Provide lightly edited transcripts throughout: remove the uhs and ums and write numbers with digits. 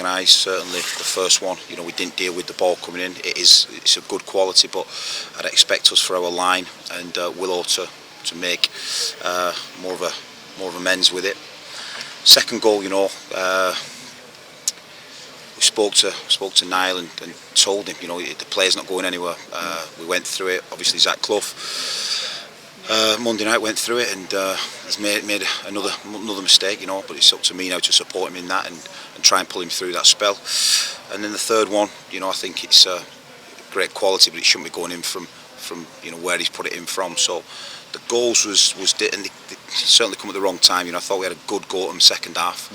organised. Certainly the first one, we didn't deal with the ball coming in. It's of good quality, but I'd expect us for our line and Willow to make more of amends with it. Second goal, we spoke to Niall and told him, the play's not going anywhere. We went through it. Obviously, Zach Clough Monday night went through it, and he's made another mistake, But it's up to me now to support him in that and try and pull him through that spell. And then the third one, I think it's great quality, but it shouldn't be going in from where he's put it in from. So the goals and they certainly come at the wrong time. I thought we had a good go at them second half.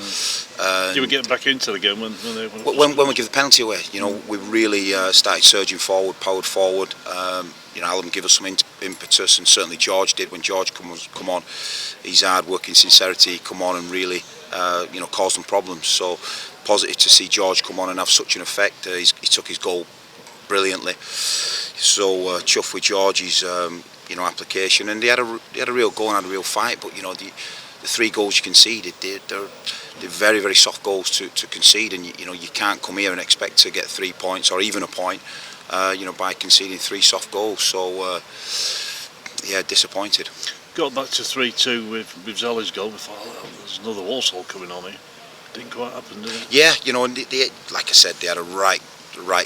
You were getting back into the game when we give the penalty away. We really started surging forward, powered forward. Alan gave us some impetus, and certainly George did. When George come on, his hard working sincerity come on and really caused them problems. So positive to see George come on and have such an effect. He took his goal brilliantly. So chuffed with George's application, and they had a real goal and had a real fight. But the 3 goals you conceded, they're very, very soft goals to concede, and you can't come here and expect to get 3 points or even a point by conceding 3 soft goals. So disappointed. Got back to 3-2 with Zell's goal before. There's another Walsall coming on here. Didn't quite happen, did it? Yeah, and they, like I said, they had a right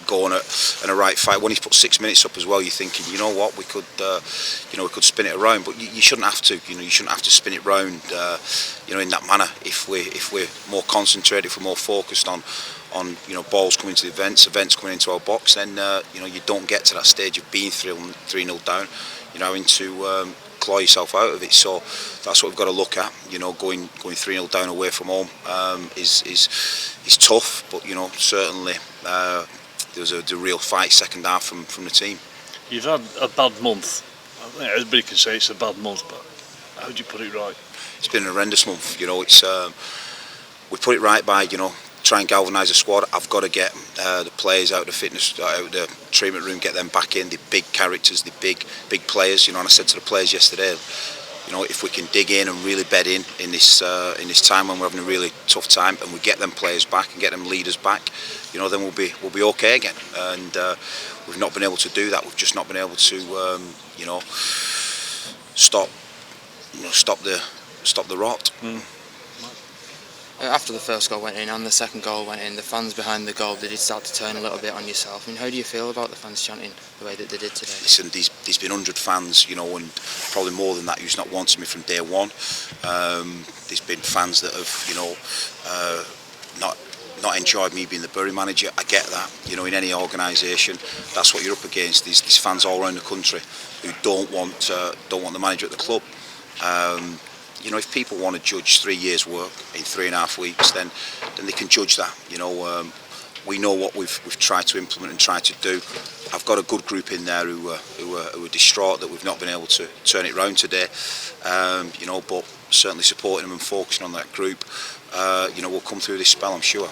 goal and a right fight. When he's put 6 minutes up as well, you're thinking, what, we could spin it around, but you shouldn't have to. You shouldn't have to spin it round, in that manner. If we're more concentrated, if we're more focused on balls coming to the events coming into our box, then you don't get to that stage of being 3-0 down, having to claw yourself out of it. So that's what we've got to look at. Going 3-0 down away from home is tough, but certainly there was a real fight second half from the team. You've had a bad month. I think everybody can say it's a bad month, but how do you put it right? It's been a horrendous month. It's we put it right by try and galvanise the squad. I've got to get the players out of the fitness, out of the treatment room, get them back in. The big characters, the big players. And I said to the players yesterday, if we can dig in and really bed in this time when we're having a really tough time, and we get them players back and get them leaders back, then we'll be okay again. And we've not been able to do that. We've just not been able to, stop the rot. After the first goal went in and the second goal went in, the fans behind the goal, did it start to turn a little bit on yourself? How do you feel about the fans chanting the way that they did today? Listen, there's been 100 fans, and probably more than that who's not wanted me from day one. There's been fans that have, not enjoyed me being the Bury manager. I get that. In any organisation, that's what you're up against. There's fans all around the country who don't want the manager at the club. If people want to judge 3 years' work in 3.5 weeks, then they can judge that. We know what we've tried to implement and tried to do. I've got a good group in there who are distraught that we've not been able to turn it round today. But certainly supporting them and focusing on that group, we'll come through this spell, I'm sure.